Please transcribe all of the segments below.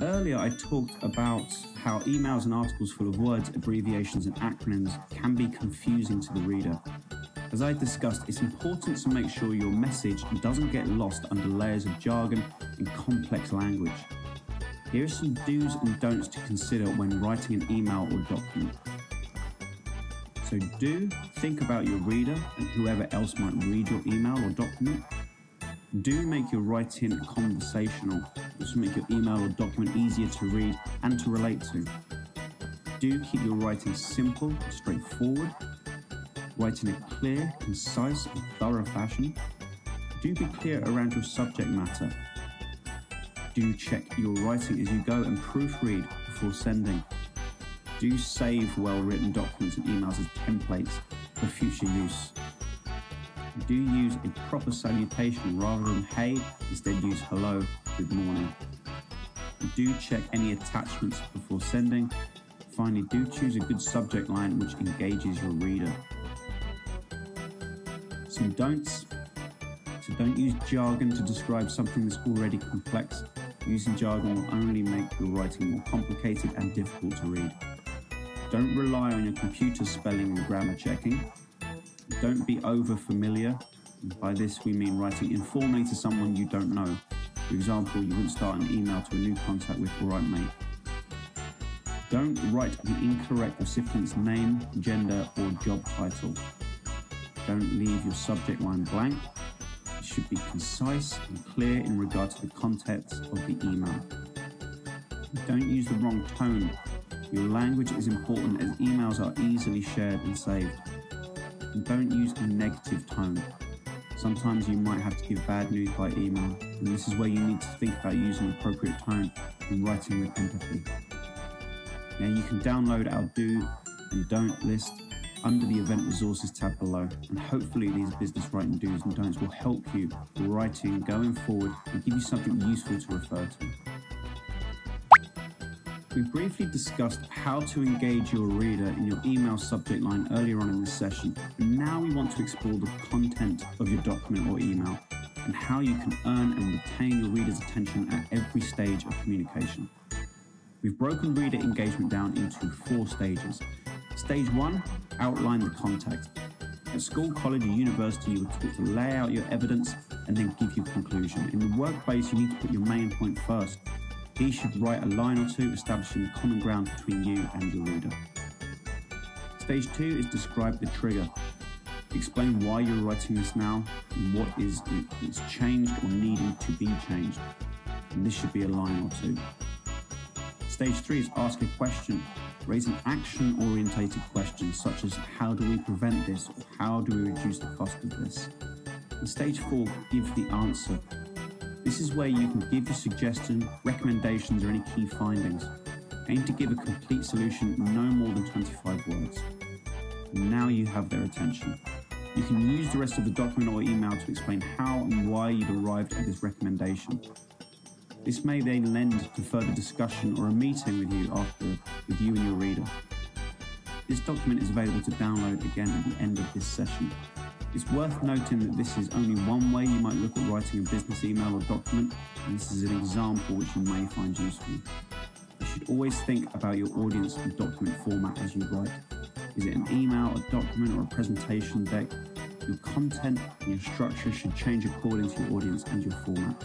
Earlier, I talked about how emails and articles full of words, abbreviations, and acronyms can be confusing to the reader. As I discussed, it's important to make sure your message doesn't get lost under layers of jargon and complex language. Here are some do's and don'ts to consider when writing an email or document. So do think about your reader and whoever else might read your email or document. Do make your writing conversational, which will make your email or document easier to read and to relate to. Do keep your writing simple and straightforward. Write in a clear, concise, and thorough fashion. Do be clear around your subject matter. Do check your writing as you go and proofread before sending. Do save well-written documents and emails as templates for future use. Do use a proper salutation rather than hey, instead use hello, good morning. Do check any attachments before sending. Finally, do choose a good subject line which engages your reader. Some don'ts. So don't use jargon to describe something that's already complex. Using jargon will only make your writing more complicated and difficult to read. Don't rely on your computer spelling and grammar checking. Don't be over-familiar. By this we mean writing informally to someone you don't know. For example, you wouldn't start an email to a new contact with "Alright mate." Don't write the incorrect recipient's name, gender or job title. Don't leave your subject line blank. It should be concise and clear in regard to the contents of the email. Don't use the wrong tone. Your language is important as emails are easily shared and saved. And don't use a negative tone. Sometimes you might have to give bad news by email, and this is where you need to think about using the appropriate tone and writing with empathy. Now you can download our do and don't list under the event resources tab below, and hopefully these business writing do's and don'ts will help you writing going forward and give you something useful to refer to. We briefly discussed how to engage your reader in your email subject line earlier on in this session, and now we want to explore the content of your document or email and how you can earn and retain your reader's attention at every stage of communication. We've broken reader engagement down into 4 stages. Stage 1, outline the context. At school, college, or university, you were taught to lay out your evidence and then give your conclusion. In the workplace, you need to put your main point first. He should write a line or two establishing the common ground between you and your reader. Stage 2 is describe the trigger. Explain why you're writing this now and what is changed or needing to be changed. And this should be a line or two. Stage 3 is ask a question. Raise an action-orientated question such as how do we prevent this or how do we reduce the cost of this. And stage 4, give the answer. This is where you can give your suggestion, recommendations or any key findings. Aim to give a complete solution, no more than 25 words. And now you have their attention. You can use the rest of the document or email to explain how and why you've arrived at this recommendation. This may then lend to further discussion or a meeting with you and your reader. This document is available to download again at the end of this session. It's worth noting that this is only one way you might look at writing a business email or document, and this is an example which you may find useful. You should always think about your audience and document format as you write. Is it an email, a document, or a presentation deck? Your content and your structure should change according to your audience and your format.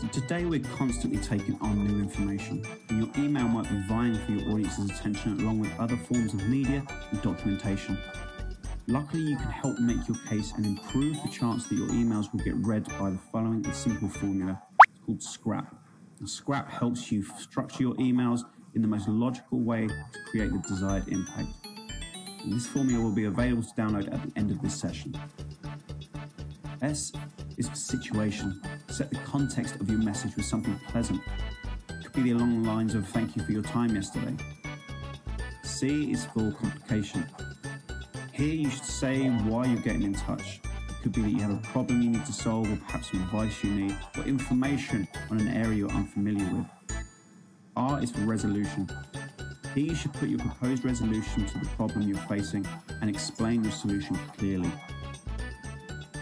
So today we're constantly taking on new information, and your email might be vying for your audience's attention along with other forms of media and documentation. Luckily, you can help make your case and improve the chance that your emails will get read by the following simple formula. It's called SCRAP. And SCRAP helps you structure your emails in the most logical way to create the desired impact. And this formula will be available to download at the end of this session. S is for situation. Set the context of your message with something pleasant. It could be along the lines of "thank you for your time yesterday." C is for complication. Here you should say why you're getting in touch. It could be that you have a problem you need to solve, or perhaps some advice you need, or information on an area you're unfamiliar with. R is for resolution. Here you should put your proposed resolution to the problem you're facing and explain your solution clearly.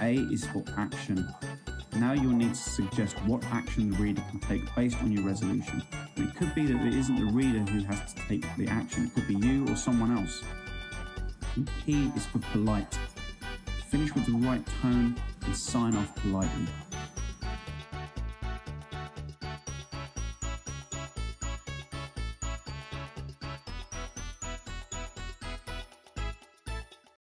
A is for action. Now you'll need to suggest what action the reader can take based on your resolution. And it could be that it isn't the reader who has to take the action. It could be you or someone else. And P is for polite. Finish with the right tone and sign off politely.